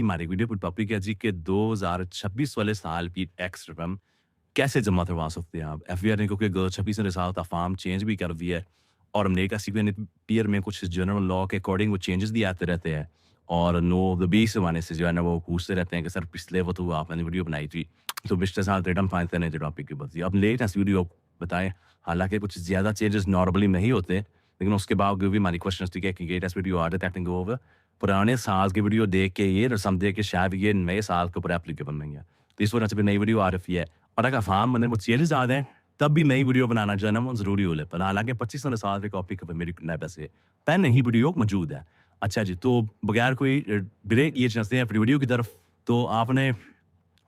हमारी वीडियो पर टॉपिक है जी कि 2026 वाले साल की टैक्स रिटर्न कैसे जमा करवा सकते हैं आप। एफबीआई ने क्योंकि 2026 वाले साल का फॉर्म चेंज भी कर दिया है और अमेरिका सिविल पीयर में कुछ जनरल लॉ के अकॉर्डिंग वो चेंजेस भी आते रहते हैं और नो द बीस वाले से जो है ना वो पूछते रहते हैं कि सर पिछले वो तो आपने वीडियो बनाई थी तो पिछले साल रिटर्न फाइल करने के टॉपिक की बात अब लेटेस्ट वीडियो बताएं। हालांकि कुछ ज़्यादा चेंजेस नॉर्मली नहीं होते लेकिन उसके बावजूद भी हमारी क्वेश्चन थी कि लेटेस्ट वीडियो आ रहे थे ओवर पुराने साल की वीडियो देख के ये रस्म देख के शायद ये नए साल के ऊपर एप्लीकेबल नहीं है। तो इस वजह से भी नई वीडियो आ रही है और अगर फार्म मतलब वो चेंजेस आ जाए तब भी नई वीडियो बनाना जो है ना वो ज़रूरी हो लेता है। हालांकि 25 साल के कॉपी के ऊपर मेरी नए पैसे पहले ही वीडियो मौजूद है। अच्छा जी, तो बगैर कोई ब्रेक ये चलते हैं अपनी वीडियो की तरफ। तो आपने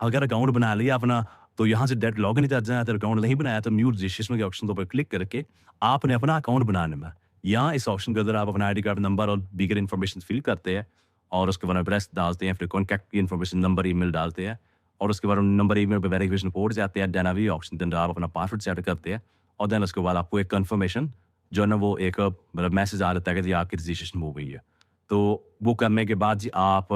अगर अकाउंट बना लिया अपना तो यहाँ से डायरेक्ट लॉग इन कर जाए। तो अकाउंट नहीं बनाया तो म्यू रजिस्ट्रेशन के ऑप्शन के ऊपर क्लिक करके आपने अपना अकाउंट बनाने में यहाँ इस ऑप्शन के अंदर आप अपना आईडी कार्ड नंबर और दीगर इन्फॉर्मेशन फिल करते हैं और उसके बाद एड्रेस डालते हैं, फिर कॉन्टैक्ट की इन्फॉर्मेशन नंबर ईमेल डालते हैं और उसके बाद नंबर ईमेल पे वेरिफिकेशन कोड जाते हैं। देन अभी ऑप्शन के अंदर आप अपना पासवर्ड सेट करते हैं और देन उसके बाद आपको एक कन्फर्मेशन जो है ना वो एक मतलब मैसेज आ जाता है कि जी आपकी रजिस्ट्रेशन हो गई है। तो वो करने के बाद जी आप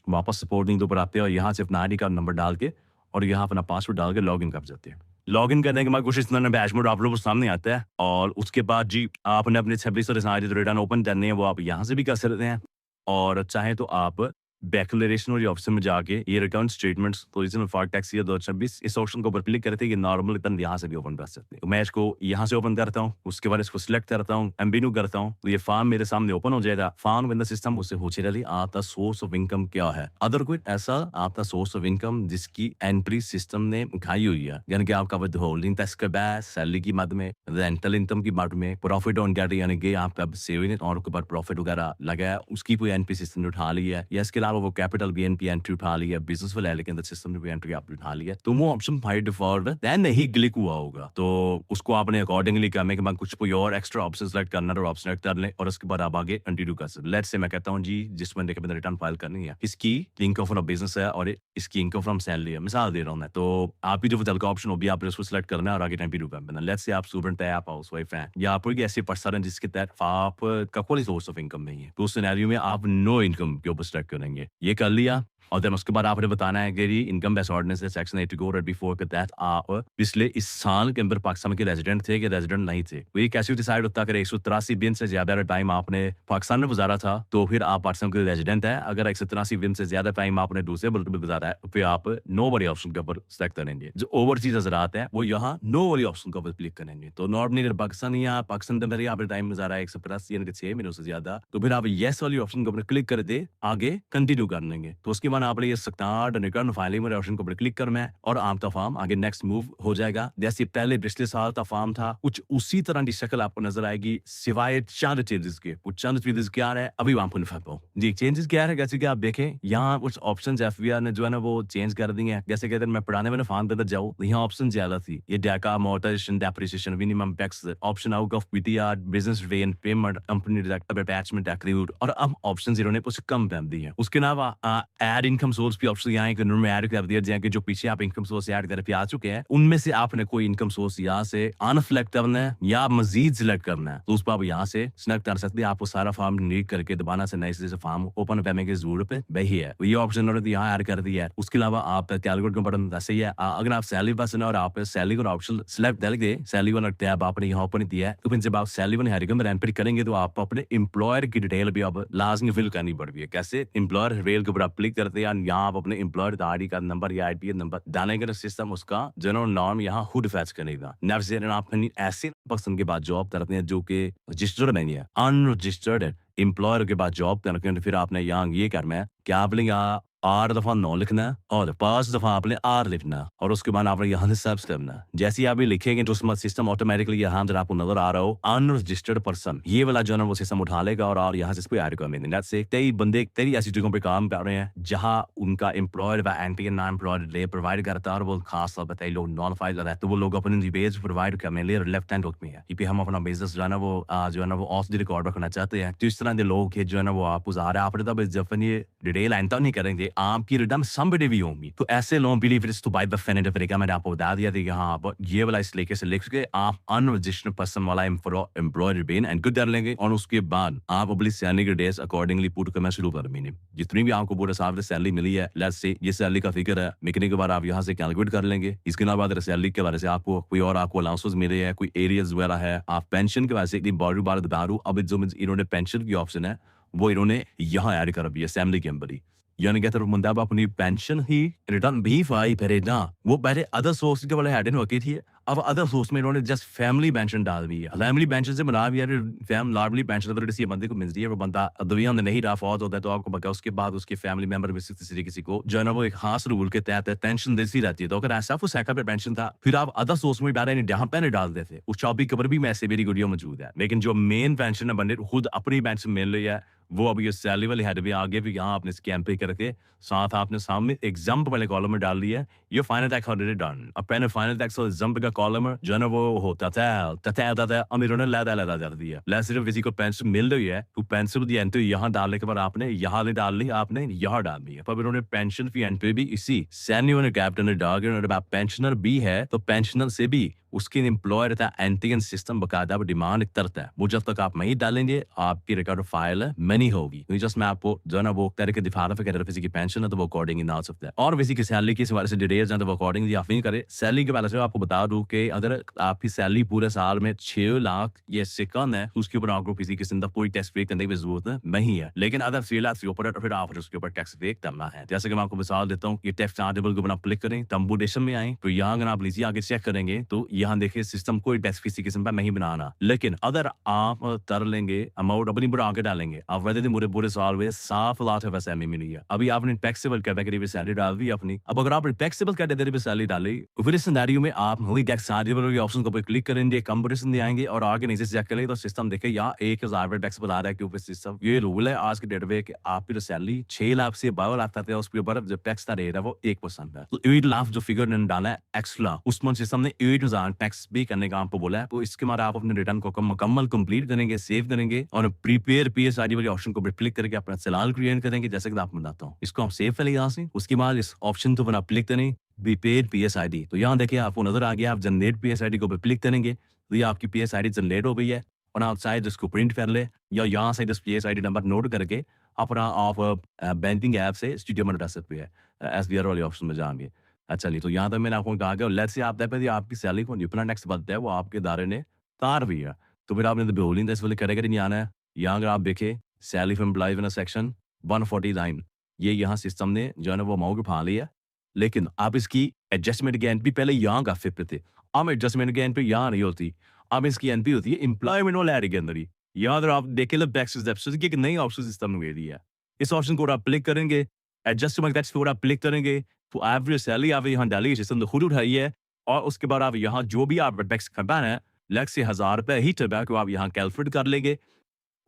वापस सपोर्टिंग के ऊपर आते हैं और यहाँ से अपना आईडी कार्ड नंबर डाल के और यहाँ अपना पासवर्ड डाल के लॉग इन कर जाते हैं। लॉग इन करने के बाद कुछ इस तरह डैशबोर्ड आप लोगों को सामने आता है और उसके बाद जी आपने अपने 26 रिटर्न ओपन करने हैं वो आप यहाँ से भी कर सकते हैं और चाहे तो आप डिक्लेरेशन और ऑप्शन में जाके ये return statements position for tax year 2026 इस ऑप्शन के ऊपर क्लिक करते हैं कि नॉर्मल रिटर्न यहाँ से भी ओपन कर सकते हैं। तो मैं इसको यहाँ से ओपन करता हूँ, उसके बाद इसको सिलेक्ट करता हूँ, एम्बिन्यू करता हूँ तो ये फॉर्म मेरे सामने ओपन हो जाएगा। फॉर्म इन द सिस्टम उससे पूछे रही आपका सोर्स ऑफ इनकम क्या है, अदर कोई ऐसा आपका सोर्स ऑफ इनकम जिसकी एंट्री सिस्टम ने उठाई हुई है, यानी कि आपका विद होल्डिंग टैक्स के बाद सैलरी की मद में, रेंटल इनकम की मद में, प्रॉफिट ऑन गेट यानी कि आपका सेविंग और उसके बाद प्रॉफिट वगैरह लगा है उसकी कोई एनपी सिस्टम ने उठा ली है या इसके अलावा वो कैपिटल बीएनपी एंट्री उठा ली है, बिजनेस वाले लेकिन द सिस्टम ने भी एंट्री आपने उठा ली है तो वो ऑप्शन बाय डिफॉल्ट देन नहीं क्लिक हुआ होगा। तो उसको आपने अकॉर्डिंगली करने के बाद कुछ कोई और एक्स्ट्रा ऑप्शन सेलेक्ट करना और ऑप्शन सेलेक्ट कर लें और उसके बाद आप आगे कंटिन्यू कर सकते। लेट्स से मैं कहता हूँ जी जिस बंदे के अंदर रिटर्न फाइल करनी है इसकी इनकम फ्रॉम बिजनेस है और इसकी इनकम फ्रॉम सैलरी है, मिसाल दे रहा हूँ मैं, तो आप भी जो विकल्प का ऑप्शन हो भी आपने उसको सेलेक्ट करना है और आगे कंटिन्यू करना। लेट्स से आप स्टूडेंट है, आप हाउस वाइफ हैं या आप कोई ऐसे पर्सन है जिसके तहत आप का कोई सोर्स ऑफ इनकम नहीं है तो उस सिनेरियो में आप नो इनकम के ऊपर सेलेक्ट करेंगे। ये कर लिया और देन उसके बाद आपने बताना है कि जी इनकम बेस्ड ऑर्डिनेंस सेक्शन 84 के तहत आप पिछले इस साल के अंदर पाकिस्तान के रेजिडेंट थे कि रेजिडेंट नहीं थे। तो ये कैसे डिसाइड होता है कि 183 दिन से ज्यादा टाइम आपने पाकिस्तान में गुजारा था तो फिर आप पाकिस्तान के रेजिडेंट है। अगर 183 दिन से ज्यादा टाइम आपने दूसरे मुल्क में गुजारा है तो फिर आप नो वाले ऑप्शन के ऊपर सेलेक्ट करेंगे। जो ओवरसीज हजरात है वो यहाँ नो वाले ऑप्शन के ऊपर क्लिक करेंगे। तो नॉर्मली अगर पाकिस्तान या पाकिस्तान के अंदर आपने टाइम गुजारा है 185 यानी कि 6 महीनों से ज्यादा तो फिर आप येस वाली ऑप्शन के ऊपर क्लिक कर दे आगे कंटिन्यू कर लेंगे। तो उसके बाद आपने ये सकता रिटर्न फाइलिंग में ऑप्शन को क्लिक करना है और आपका फॉर्म आगे नेक्स्ट मूव हो जाएगा। जैसे पहले पिछले साल का फॉर्म था कुछ उसी तरह की शक्ल आपको नजर आएगी सिवाय चंद चेंजेस के। वो चंद चेंजेस क्या है अभी वहां पर जी चेंजेस क्या है जैसे कि आप देखें यहाँ कुछ ऑप्शन एफबीआई ने जो है ना वो चेंज कर दी है। जैसे कहते हैं मैं पुराने वाले फॉर्म पे जाऊँ तो यहाँ ऑप्शन ज्यादा थी, ये डाका motorisation depreciation minimum tax option out of PTR business way and payment company attachment accrued और अब ऑप्शन इन्होंने कुछ कम कर दी है। उसके अलावा एड इनकम सोर्स भी ऑप्शन यहाँ एक में ऐड कर दिया जाए कि जो पीछे आप इनकम सोर्स ऐड कर आ चुके हैं उनमें से आपने कोई इनकम सोर्स यहाँ से अनफ्लेक्ट करना है या मजीद सिलेक्ट करना है तो उस पर आप यहाँ से सिलेक्ट कर सकते हैं। आपको सारा फॉर्म नीट करके दोबारा से नए से फॉर्म ओपन करने की जरूरत वही है। ये ऑप्शन उन्होंने यहाँ ऐड कर दिया है। उसके अलावा आप कैलकुलेट का बटन वैसे ही है। अगर आप सैलरी पर्सन और आप सैलरी का ऑप्शन सिलेक्ट करके सैलरी वाला टैब आपने यहाँ ओपन दिया है तो फिर जब आप सैलरी वाले हरिकम में एंट्री करेंगे तो आप अपने एम्प्लॉयर की डिटेल भी आप लाजमी फिल करनी पड़ती है। कैसे एम्प्लॉयर रेल के ऊपर आप क्लिक करते हैं यहाँ आप अपने एम्प्लॉयर आईडी कार्ड नंबर या आईपीएन नंबर डालेंगे तो सिस्टम उसका जनरल नॉर्म यहाँ खुद फैच करेगा। नेक्स्ट आप ऐसे पर्सन के बाद जॉब करते हैं जो कि रजिस्टर्ड नहीं है, अनरजिस्टर्ड एम्प्लॉयर के बाद जॉब करते हैं तो फिर आपने यहाँ ये करना है कि आपने यहाँ 8 दफा 9 लिखना है और 5 दफा आपने R लिखना है और उसके बाद आपने यहाँ से सर्च करना है। जैसे ही आप ये लिखेंगे तो उसमें सिस्टम ऑटोमेटिकली यहाँ जब आपको नजर आ रहा हो अनरजिस्टर्ड पर्सन ये वाला जो है वो सिस्टम उठा लेगा और यहाँ से इसको ऐड कर देंगे। से कई बंदे कई ऐसी जगहों पे काम कर रहे हैं जहाँ उनका एम्प्लॉयर व एंटी नॉन एम्प्लॉयड प्रोवाइड करता है और वो खास तौर पर लोग नॉन फाइल रहते हैं तो वो लोग अपने रिबेज प्रोवाइड करने लिए लेफ्ट हैंड में है कि हम अपना बिजनेस जो है ना वो ऑफ द रिकॉर्ड रखना चाहते हैं। तो इस तरह के लोग जो है ना वो आप उजारे आपने तब जब ये डिटेल एंटर नहीं करेंगे आपकी रिटर्न समबडी भी होंगी। तो ऐसे loan believers to buy the definitive तरीका मैंने आपको बता दिया था कि हाँ, आप ये वाला इस तरीके से लिख के आप अनरजिस्टर्ड पर्सन वाला एम्प्लॉयड बिन एंटर कर लेंगे और उसके बाद आप अपनी सैलरी के डेज अकॉर्डिंगली पुट करना शुरू कर देंगे। जितनी भी आपको पूरे साल से सैलरी मिली है, लेट्स से ये सैलरी का फिगर है, मिलने के बाद आप यहाँ से कैलकुलेट कर लेंगे। इसके बाद सैलरी के बारे से आपको कोई और आपको अलाउंसेस मिले हैं, कोई एरियाज वगैरह है, आप पेंशन के वजह से इतनी बार बता रहा हूँ। अब जो इन्होंने पेंशन की ऑप्शन है वो इन्होंने यहाँ ऐड कर दी है असेंबली के अंदर ही। यानी कहते बंदा अब अपनी पेंशन ही रिटर्न भी फाई करे ना, वो पहले अदर सोर्स के वाले हेडिंग होती थी, अब अदर सोर्स में इन्होंने जस्ट फैमिली पेंशन डाल दी है। फैमिली पेंशन से बना भी यार लाडली पेंशन अगर किसी बंदे को मिलती है, वो बंदा दुनिया में नहीं रहा, फौत होता है, तो आपको पता उसके बाद उसके फैमिली मेंबर में से किसी को जो है ना वो एक खास रूल के तहत पेंशन देती रहती है। तो अगर ऐसा कुछ सेकंड पे पेंशन था, फिर आप अदर सोर्स में डाले जहां पहले डाल देते, उस चौबी खबर भी में ऐसे मेरी वीडियो मौजूद है। लेकिन जो मेन पेंशन है बंदे खुद अपनी पेंशन मिल रही है, वो अभी ये सैलरी वाले हेड भी आगे भी यहाँ आपने स्कैम पे करके साथ आपने सामने एग्जाम वाले कॉलम में डाल दिया है, ये फाइनल टैक्स ऑलरेडी डन। अब पहले फाइनल टैक्स और एग्जाम का कॉलम जो है ना वो होता था अमीरों ने लहदा कर दिया। ले सिर्फ किसी को पेंशन मिल रही है तो पेंशन की एंट्री यहाँ डालने के बाद आपने यहाँ नहीं डाल ली, आपने यहाँ डाल दी है। पर इन्होंने पेंशन की एंट्री भी इसी सैन्य ने कैप्टन ने डाल के पेंशनर भी है तो पेंशनर से भी उसके एम्प्लॉयर था एंटीगन सिस्टम बकायदा डिमांड करता है। वो जब तक आप नहीं डालेंगे आपकी रिकॉर्ड फाइल नहीं होगी। तो जस्ट मैं आपको जो है ना वो करके दिखा रहा था किसी की पेंशन है तो वो अकॉर्डिंग ना सकता है। और किसी की सैलरी के हवाले से डिटेल्स हैं तो वो अकॉर्डिंगली आप नहीं करे। सैलरी के बारे में आपको बता दूं कि अगर आपकी सैलरी पूरे साल में 6 लाख या इससे कम है उसके ऊपर आपको किसी किस्म का कोई टैक्स पे करने की जरूरत नहीं है। लेकिन अगर 6 लाख से ऊपर है तो फिर आप उसके ऊपर टैक्स पे करना है। जैसे कि मैं आपको मिसाल देता हूँ कि टैक्स चार्जेबल को आप क्लिक करें, कंप्यूटेशन में आए तो यहाँ अगर आप लीजिए आगे चेक करेंगे तो यहाँ देखिए सिस्टम कोई टैक्स किसी किस्म का नहीं बनाना। लेकिन अगर आप कर लेंगे अमाउंट अपनी बुरा के डालेंगे, आप वैसे पूरे साल में 7 लाख पैसे हमें मिली है। अभी आपने टैक्सेबल कैटेगरी पे सैलरी डाल दी अपनी। अब अगर आपने टैक्सेबल कैटेगरी पे सैलरी डाली तो फिर इस सिनेरियो में आप वही टैक्स चार्जेबल के ऑप्शन को क्लिक करेंगे, कंपटीशन आएंगे और आगे नीचे चेक करेंगे तो सिस्टम देखे यहाँ 1000 टैक्स बता रहा है कि ऊपर सिस्टम ये रूल है आज के डेट में कि आपकी सैलरी 6 लाख से 12 लाख तक है, उसके ऊपर जो टैक्स का रेट है वो 1% है। तो 8 लाख जो फिगर ने डाला है एक्स्ट्रा, उसमें सिस्टम ने 8000 टैक्स भी करने का आपको बोला है। तो इसके बाद आप अपने रिटर्न को मुकम्मल कंप्लीट करेंगे, सेव करेंगे और प्रीपेयर पीएसआईडी वाले ऑप्शन को क्लिक करके अपना चालान क्रिएट करेंगे। जैसे कि आपको बताता हूँ, इसको हम सेव करेंगे यहाँ से। उसके बाद इस ऑप्शन तो आप क्लिक करें प्रीपेड पीएसआईडी, तो यहाँ देखिए आपको नजर आ गया। आप जनरेट पीएसआईडी को क्लिक करेंगे तो ये आपकी पीएसआईडी जनरेट हो गई है और आप चाहे इसको प्रिंट कर ले या यहाँ से पीएसआईडी नंबर नोट करके अपना आप बैंकिंग ऐप से स्टेटमेंट उठा सकते हैं एसबीआई वाले ऑप्शन में जाएंगे। अच्छा नहीं तो यहाँ तक मैंने आपको कहा कि लेट्स से आप आपकी सैलरी को जितना टैक्स बनता है वो आपके इदारे ने तार भी है, तो फिर आपने बेहोलिंग टैक्स वाले कैटेगरी नहीं आना है। यहाँ अगर आप देखें salary from employees in section 149, ये यहाँ सिस्टम ने जो है ना वो अमाउंट उठा लिया। लेकिन आप इसकी एडजस्टमेंट की एंट्री पहले यहाँ का फिफ्थ थे, अब एडजस्टमेंट की एंट्री यहाँ नहीं होती, अब इसकी एंट्री होती है एम्प्लॉयमेंट वाले एरिया के अंदर ही। यहाँ अगर आप देखें टैक्स की एक नई ऑप्शन सिस्टम ने दे दी है। इस ऑप्शन को आप क्लिक करेंगे, एडजस्टमेंट टैक्स को आप क्लिक करेंगे तो एवरेज सैलरी आप यहाँ डालिए, सिस्टम ने खुद उठाई है। और उसके बाद आप यहाँ जो भी आप टैक्स खबान है लग से 1000 रुपए ही टैक्स आप यहाँ कैलकुलेट कर लेंगे।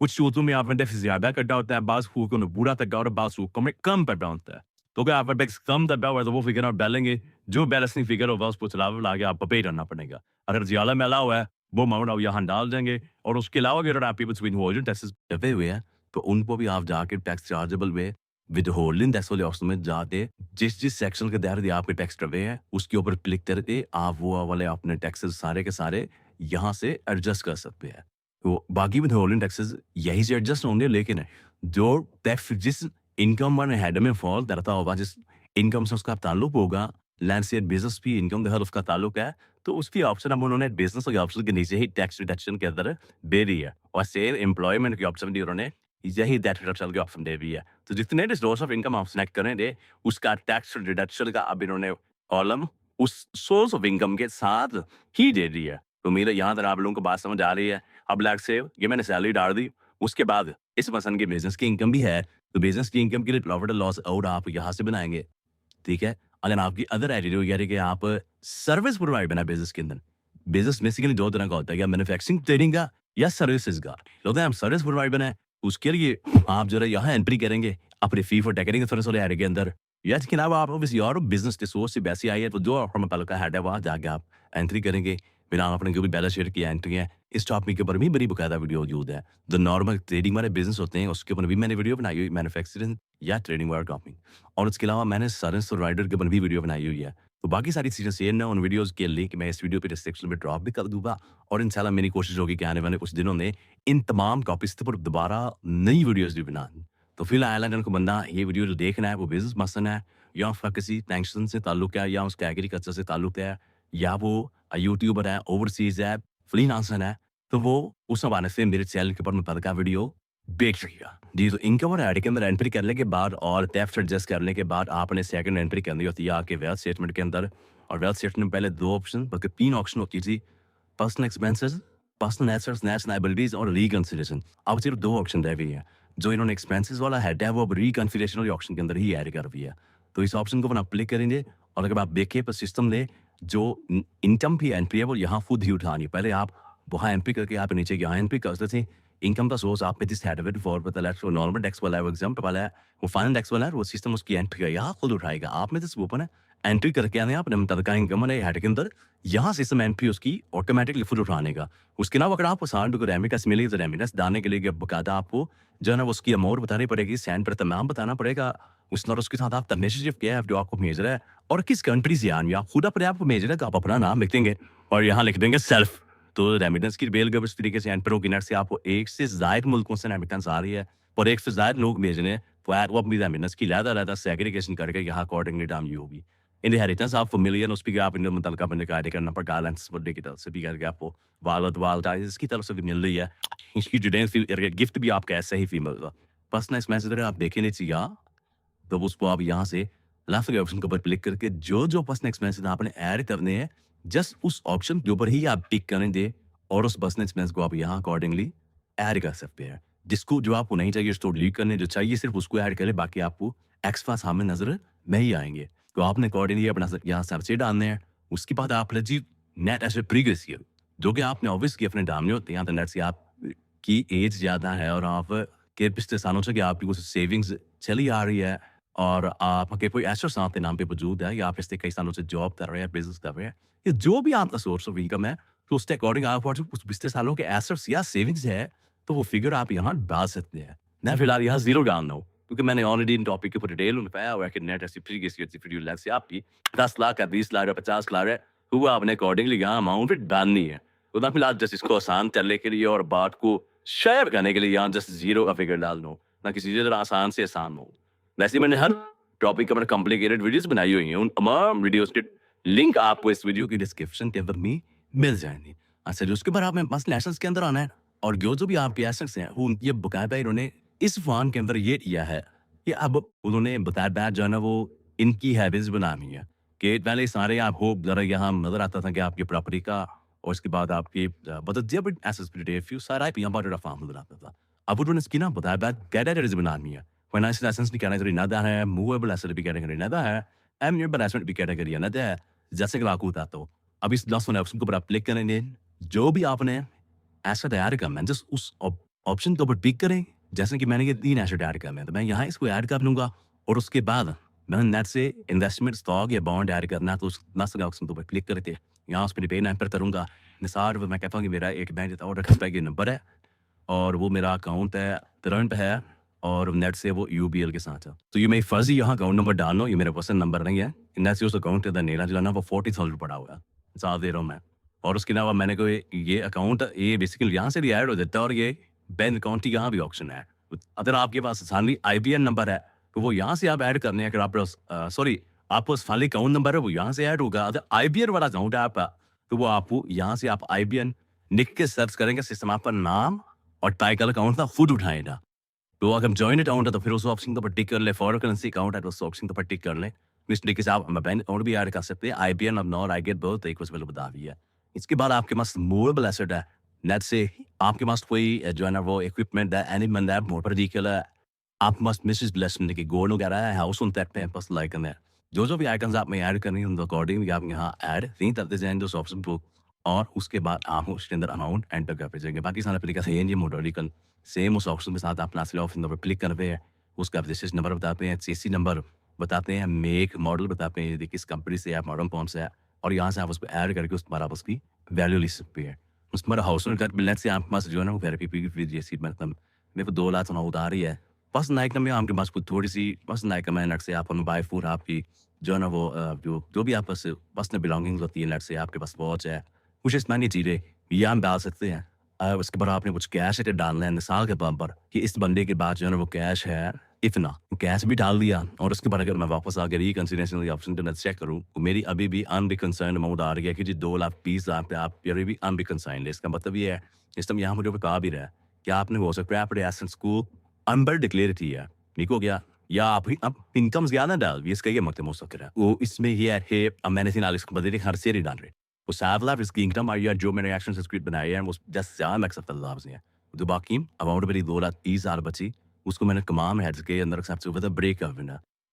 कुछ सूत्रों में आपने टैक्स ज्यादा कटा होता है, बाज़ हुकूकों ने बुरा कटा और बाज़ हुकूकों में कम कटा होता है। तो अगर आपका टैक्स कम दबा हुआ है तो वो फिगर आप डालेंगे, जो बैलेंसिंग फिगर होगा उसको चलाव लाके आपको पे करना पड़ेगा। अगर ज्यादा मैला हुआ है वो अमाउंट आप यहाँ डाल देंगे। और उसके अलावा अगर आप बिटवीन होल्डिंग टैक्सेस दबे हुए हैं तो उनको भी आप जाके टैक्स चार्जेबल में विद होल्डिंग टैक्स वाले ऑप्शन में जाते जिस सेक्शन के तहत आपके टैक्स दबे हैं उसके ऊपर क्लिक करके आप वो वाले अपने टैक्सेस सारे के सारे यहाँ से एडजस्ट कर सकते हैं। तो बाकी विद होल्डिंग टैक्सेस यही से एडजस्ट होंगे, लेकिन जो टैक्स जिस इनकम वन हेड में फॉल करता होगा, जिस इनकम से उसका ताल्लुक होगा, लैंड से बिजनेस भी इनकम के उसका ताल्लुक है, तो उसकी ऑप्शन अब उन्होंने बिजनेस के ऑप्शन के नीचे ही टैक्स रिडक्शन के अंदर दे दी है। और सेम एम्प्लॉयमेंट की ऑप्शन भी उन्होंने यही टैक्स रिडक्शन के ऑप्शन दे दी है। तो जितने भी सोर्स ऑफ इनकम आप सिलेक्ट करेंगे उसका टैक्स रिडक्शन का अब इन्होंने कॉलम उस सोर्स ऑफ इनकम के साथ ही दे दी है। तो मेरे यहाँ तक आप लोगों को बात समझ आ रही है। अब लाइक से ये मैंने सैलरी डाल दी, उसके बाद इस पर्सन की बिजनेस की इनकम भी है, तो बिजनेस की इनकम के लिए प्रॉफिट एंड लॉस आउट आप यहाँ से बनाएंगे, ठीक है। अगर आपकी अदर एडियो यानी कि आप सर्विस प्रोवाइड बना बिजनेस के अंदर, बिजनेस बेसिकली 2 तरह का होता है, या मैन्युफैक्चरिंग ट्रेडिंग का या सर्विसेज का। तो हम सर्विस प्रोवाइड बना है उसके लिए आप जो है यहाँ एंट्री करेंगे अपने फी फॉर टेकनिंग सर्विस वाले एरिया के अंदर, या इसके अलावा आप किसी और बिजनेस के सोर्स से वैसे आई है तो जो हम पहले का हेड है वहाँ जाके आप एंट्री करेंगे फिर आपने जो भी बैलेंस शीट की एंट्री है, इस टॉपिक के ऊपर भी मेरी बाकायदा वीडियो मौजूद है। जो नॉर्मल ट्रेडिंग वाले बिज़नेस होते हैं, उसके ऊपर भी मैंने वीडियो बनाई हुई, मैन्युफैक्चरिंग या ट्रेडिंग वाला टॉपिक। और उसके अलावा मैंने सर्विस राइडर के ऊपर भी वीडियो बनाई हुई है। तो बाकी सारी चीज़ें सेम है, उन वीडियोज़ के लिंक मैं इस वीडियो पे डिस्क्रिप्शन में ड्रॉप भी कर दूँगा और इंशाल्लाह मेरी कोशिश होगी कि आने वाले कुछ दिनों में इन तमाम टॉपिक्स के ऊपर दोबारा नई वीडियोज़ भी बनाऊँ। तो फिलहाल अगर कोई बंदा ये वीडियो जो देख रहा है, वो बिज़नेस पर्सन है या उसका किसी टेंशन से ताल्लुक है या उसका एग्रीकल्चर से ताल्लुक है या वो यूट्यूबर है, ओवरसीज़ है, फ्रीलांसर है, तो वो उस हवाले से मेरे चैनल के ऊपर मुतल्लिका वीडियो देख रखिएगा। जी, तो इनकम और ऐड के अंदर एंट्री करने के बाद और थेफ्ट एडजस्ट करने के बाद आपने सेकंड एंट्री करनी होती है आपके वेल्थ स्टेटमेंट के अंदर। और वेल्थ स्टेटमेंट में पहले 2 ऑप्शन बल्कि 3 ऑप्शन होती थी, personal expenses, personal assets, net liabilities और रिकंसिलिएशन। अब सिर्फ 2 ऑप्शन रह गई हैं। जो इन्होंने एक्सपेंसेस वाला हेड है वो अब रिकंसिलिएशन वाले ऑप्शन के अंदर ही ऐड कर दिया है। तो इस ऑप्शन को अपन आप क्लिक करेंगे और अगर आप देखें तो सिस्टम ने जो इनकम की एंट्री है वो यहाँ खुद ही उठानी है। पहले आप वहाँ एंट्री करके आप नीचे यहाँ एंट्री करते थे। इनकम का सोर्स आप में दिस हैड इट फॉर पता लगा नॉर्मल टैक्स वाला है, वो एग्जाम्पल वाला है, वो फाइनल टैक्स वाला है, वो सिस्टम उसकी एंट्री है यहाँ खुद उठाएगा। आप में दिस ओपन है, एंट्री करके आने आपने मुतल्लिका इनकम है हेड के अंदर, यहाँ सिस्टम एंट्री उसकी ऑटोमेटिकली खुद उठाने का। उसके अलावा अगर आपको साल को रेमिटेंस मिली तो रेमिटेंस डालने के लिए बाकायदा आपको जो है ना वो उसकी अमाउंट बतानी पड़ेगी, सेंड पर तमाम बताना पड़ेगा। उसके साथ आप रिलेशनशिप क्या है जो आपको भेज रहा है और किस कंट्री से आन या खुद अपने आप को भेज रहा है तो आप अपना नाम लिख देंगे और यहाँ लिख देंगे सेल्फ। तो रेमिटेंस की बेल इस तरीके से एंड होगी नेट से आपको एक से ज़ायद मुल्कों से रेमिटेंस आ रही है और एक से ज़ायद लोग भेज रहे हैं, तो वो अपनी रेमिटेंस की लहदा सेग्रीगेशन करके यहाँ अकॉर्डिंगली डाम ये होगी। इनहेरिटेंस आप फेमिलियर उस पे आप इन मुतल्लिका बंदे का आइडेंटिटी करना पड़ेगा, गाइडेंस बर्थडे की तरफ से भी करके आपको वालद इसकी तरफ से भी मिल रही है। इसकी डिटेल्स गिफ्ट भी आपका ऐसा ही फीमेल का। पर्सनल एक्सपेंसेस अगर आप देखें नीचे यहाँ, तो उसको आप यहाँ से लास्ट के ऑप्शन के ऊपर क्लिक करके जो पर्सनल एक्सपेंसेस आपने ऐड करने हैं, जस्ट उस ऑप्शन के ऊपर ही आप टिक करेंगे और उस पर्सनल एक्सपेंस को आप यहाँ अकॉर्डिंगली ऐड कर सकते हैं। जिसको जो आपको नहीं चाहिए उसको डिलीट करने, जो चाहिए सिर्फ उसको ऐड करें, बाकी आपको एक्स्ट्रा सामने नजर नहीं आएंगे। तो आपने अकॉर्डिंगली अपना यहाँ सर्चे डालने हैं। उसके बाद आप जी नेट एसेट प्रीवियस ईयर, जो कि आपने ऑब्वियसली अपने डालने होते हैं। नेट से आपकी एज ज़्यादा है और आप के पिछले सालों से कि आपकी कुछ सेविंग्स चली आ रही है और आपके कोई एसेट्स आपके नाम पे मौजूद है या आप पिछले कई सालों से जॉब कर रहे हैं, बिजनेस कर रहे हैं, या जो भी आपका सोर्स ऑफ इनकम है, तो उसके अकॉर्डिंग आप कुछ पिछले सालों के एसेट्स या सेविंग्स है, तो वो फिगर आप यहाँ डाल सकते हैं। मैं फिलहाल यहाँ जीरो डालना हूँ क्योंकि मैंने ऑलरेडी इन टॉपिक के ऊपर डिटेल में बताया हुआ है कि नेट ऐसी प्रीवियस ईयर से आपकी 10 लाख है, 20 लाख है, 50 लाख है, तो वो आपने अकॉर्डिंगली यहाँ अमाउंट डालनी है। तो मैं फिलहाल जस्ट इसको आसान करने के लिए और बात को शेयर करने के लिए यहाँ जस्ट जीरो का फिगर डाल दूँ, ना किसी तरह आसान से आसान हो। वैसे मैंने हर टॉपिक के ऊपर कॉम्प्लिकेटेड वीडियोस बनाई हुई हैं, उन तमाम वीडियोस के लिंक आपको इस वीडियो की डिस्क्रिप्शन के अंदर में मिल जाएंगी। अच्छा जी, उसके बाद आपने बस लेसन्स के अंदर आना है और जो भी आपके एसेट्स हैं वो ये बकायदा इन्होंने इस फॉर्म के अंदर ये किया है कि अब उन्होंने बकायदा जो है ना वो इनकी हैबिट्स बनानी है कि पहले सारे आपको जरा यहाँ नजर आता था कि आपकी प्रॉपर्टी का और उसके बाद आपकी मतलब जब एसेट्स फ्यू सारा यहाँ पर फॉर्म नजर आता था। अब उन्होंने इसकी ना बकायदा कैटेगरीज बनानी है। Financial assets की कैटेगरी नदा है, मूवेबल एसेट की कैटेगरी नदा है, एमयूएबल एसेट की कैटेगरी नदा है। जैसे कि आपको बताता हूँ, अब इस लास्ट वाले ऑप्शन के ऊपर आप क्लिक करेंगे, जो भी आपने एसेट ऐड करना है जस्ट उस ऑप्शन के ऊपर टिक करें। जैसे कि मैंने ये 3 एसेट ऐड करने हैं, तो मैं यहाँ इसको ऐड कर लूँगा और उसके बाद मैंने नेट से इन्वेस्टमेंट स्टॉक या बॉन्ड ऐड करना है, तो उस लास्ट वाले ऑप्शन के ऊपर क्लिक करके यहाँ उस पर पे नाम पर करूँगा। निसार मैं कहता हूँ कि मेरा एक बैंक और रखा ये नंबर है और वो मेरा अकाउंट है, करंट है और नेट से वो यूबीएल के साथ है। तो ये मेरी फर्जी यहाँ अकाउंट नंबर डालना, ये मेरा पर्सनल नंबर नहीं है। नेट से उस अकाउंट का नीला जो है ना वो 40,000 पड़ा हुआ है, साथ दे रहा हूँ मैं। और उसके अलावा मैंने कोई ये अकाउंट ये बेसिकली यहाँ से भी ऐड हो जाता है और ये बैंक अकाउंट की यहाँ भी ऑप्शन है। अगर आपके पास सानवी आईबीएन नंबर है तो वो यहाँ से आप ऐड करने हैं। अगर आप सॉरी आपको फाली अकाउंट नंबर है वो यहाँ से ऐड होगा। अगर आईबीएन वाला अकाउंट है आपका तो वो आपको यहाँ से आप आईबीएन लिख के सर्च करेंगे, सिस्टम आपका नाम और टाइटल अकाउंट का खुद उठाएगा। तो अगर जॉइंट अकाउंट है तो फिर उस ऑप्शन को टिक कर ले, फॉरेन करेंसी अकाउंट है तो उस ऑप्शन को टिक कर ले। इस तरीके से आप बैंक अकाउंट भी ऐड कर सकते हैं। आईबीएन अब नॉर आई गेट बोथ एक उसमें बता दी है। इसके बाद आपके पास मूवेबल एसेट है। नेट से आपके पास कोई जो है ना वो इक्विपमेंट है, एनिमल है, मोटर व्हीकल है, आप मस्ट मिसेस ब्लेसमेंट के गोल्ड वगैरह है, हाउस होम टैक्स पे बस लाइक है। जो भी आइटम्स आप में ऐड करनी है उनको अकॉर्डिंगली आप यहाँ ऐड नहीं करते जाएंगे उस ऑप्शन को और उसके बाद आप उसके अंदर अमाउंट एंटर कर भेजेंगे। बाकी सारा तरीका सही है। ये मोटर व्हीकल सेम उस ऑप्शन के साथ आप लास्ट ऑप्शन पर क्लिक करते हैं, उसका रजिस्ट्रेशन नंबर बताते हैं, सीसी नंबर बताते हैं, मेक मॉडल बताते हैं, किस कंपनी से है, मॉडल कौन सा है, और यहाँ से आप उसको ऐड करके उस पर आप उसकी वैल्यू लिख सकते हैं। उस पर हाउस होल्ड कार्ड बिल से आपके पास जो है ना वो थेरेपी की जैसी मतलब मेरे को 2 लाख उधार ही है। बस नाइक में आपके पास कुछ थोड़ी-सी बस नाइक में लेट्स से आप बाय फूड आपकी जो है ना वो जो भी आपके पास पर्सनल बिलॉन्गिंग्स होती हैं लेट्स से आपके पास वॉच है, कुछ इस मायने चीज़ें ये हम डाल सकते हैं। उसके बाद आपने कुछ कैश इधर डालना है मिसाल के तौर पर कि इस बंदे के पास जो है ना वो कैश है इतना, कैश भी डाल दिया और उसके बाद अगर मैं वापस आकर रिकंसिडरेशन ऑप्शन पे चेक करूँ, तो मेरी अभी भी अनरिकंसाइंड अमाउंट आ रही है कि जी 2,20,000 पे आप अभी भी अनरिकंसाइंड है। इसका मतलब ये है, इस टाइम यहाँ मुझे कहा भी रहा है कि आपने वो सब प्रॉपर्टी एसेट्स को अंडर डिक्लेयर किया, ठीक हो गया? या आप इनकम्स ज़्यादा डाल दिए, इसका ये मतलब हो सकता है। वो इसमें ये है मैंने सिर्फ इसको बदले हर से डाल रहे वो सावला इसकी इनकम आई है जो मैंने एक्शन स्क्रिप्ट बनाई है वो जस्ट ज़्यादा मैक्स लाभ है। जो बाकी अमाउंट मेरी 2,30,000 बची उसको मैंने कमाम हेड्स के अंदर except with a breakup in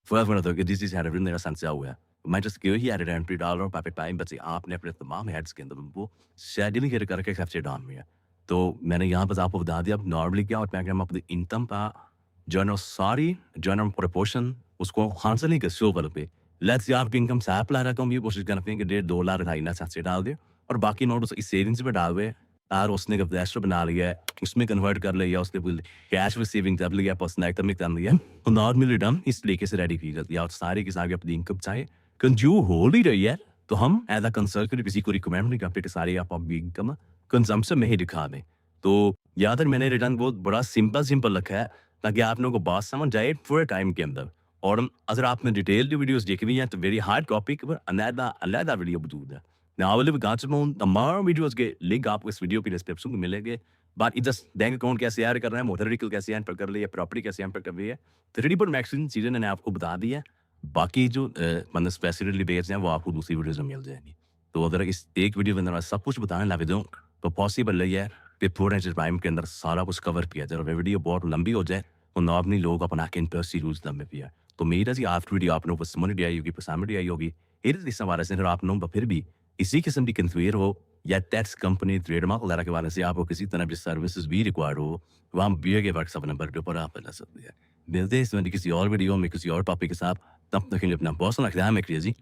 first बना था कि दिस इज हैड मेरा सेंस हुआ है मैं जस्ट क्यों ही एडेड एंट्री डाल रहा हूँ पापे टाइम बचे आपने अपने तमाम हेड्स के अंदर वो शेड्यूलिंग करके एक्सेप्ट डाल दिया। तो मैंने यहाँ पर आपको बता दिया अब नॉर्मली क्या होता है कि हम अपनी इनकम का जो है ना सारी जो है ना प्रोपोर्शन उसको हासिल नहीं कर शो कर पे लेट्स से आपकी इनकम साफ ला रहा हूँ ये कोशिश करते हैं कि 1.5-2 लाख ढाई लाख से डाल दे और बाकी नोट इस सेविंग्स में डाल दे यार उसने एक प्लेस्टर बना लिया है उसमें कन्वर्ट कर लिया उसने कैश में सेविंग कर लिया पर्सनल आइटम में कर लिया तो नॉर्मली डन इस तरीके से रेडी की जाती है और सारे के सारे अपनी इनकम चाहे कंज्यूम हो ही रही है तो हम एज अ कंसल्टेंट किसी को रिकमेंड नहीं करते कि सारी आप अपनी इनकम कंजम्पशन में ही दिखा दें। तो यहाँ तक मैंने रिटर्न बहुत बड़ा सिंपल रखा है ताकि आप लोगों को बात समझ जाए थोड़े टाइम के अंदर। और अगर आपने डिटेल्ड वीडियोस देखी हुई हैं तो वेरी हार्ड टॉपिक पर अलग वीडियो मौजूद है। Now, I will be तमाम वीडियोस के लिंक आपको इस वीडियो की डिस्क्रिप्शन में मिलेंगे। But it just bank account कैसे ऐड कर रहे हैं, मोटरसाइकिल कैसे एंटर कर रही है, प्रॉपर्टी कैसे एंटर कर रही है, 3D पर मैक्सिमम चीज़ें मैंने आपको बता दी है। बाकी जो मतलब स्पेसिफिकली बेस्ड हैं वो आपको दूसरी वीडियोस में मिल जाएंगी। तो अगर इस एक वीडियो के अंदर मैं सब कुछ बताने लग जाऊँ तो पॉसिबल नहीं है कि थोड़े से टाइम के अंदर सारा कुछ कवर किया जाए। अगर वीडियो बहुत लंबी हो जाए तो नॉर्मली लोग अपना के इंटरेस्ट यूज लंबे भी है। तो मेरा जी आफ्टर वीडियो आप लोगों को समझ आई होगी, पसंद आई होगी। इस हवाले से अगर आप लोगों को फिर भी इसी किस्म की कंफ्यूजन हो या टैक्स कंपनी ट्रेडमार्क वगैरह के बारे से आपको किसी तरह की सर्विसेज भी रिक्वायर्ड हो तो हम दिए गए व्हाट्सएप नंबर के ऊपर आप बता सकते हैं। मिलते हैं इस किसी और वीडियो में किसी और टॉपिक के साथ। तब तक के लिए अपना बहुत सारा ख्याल रखिए जी।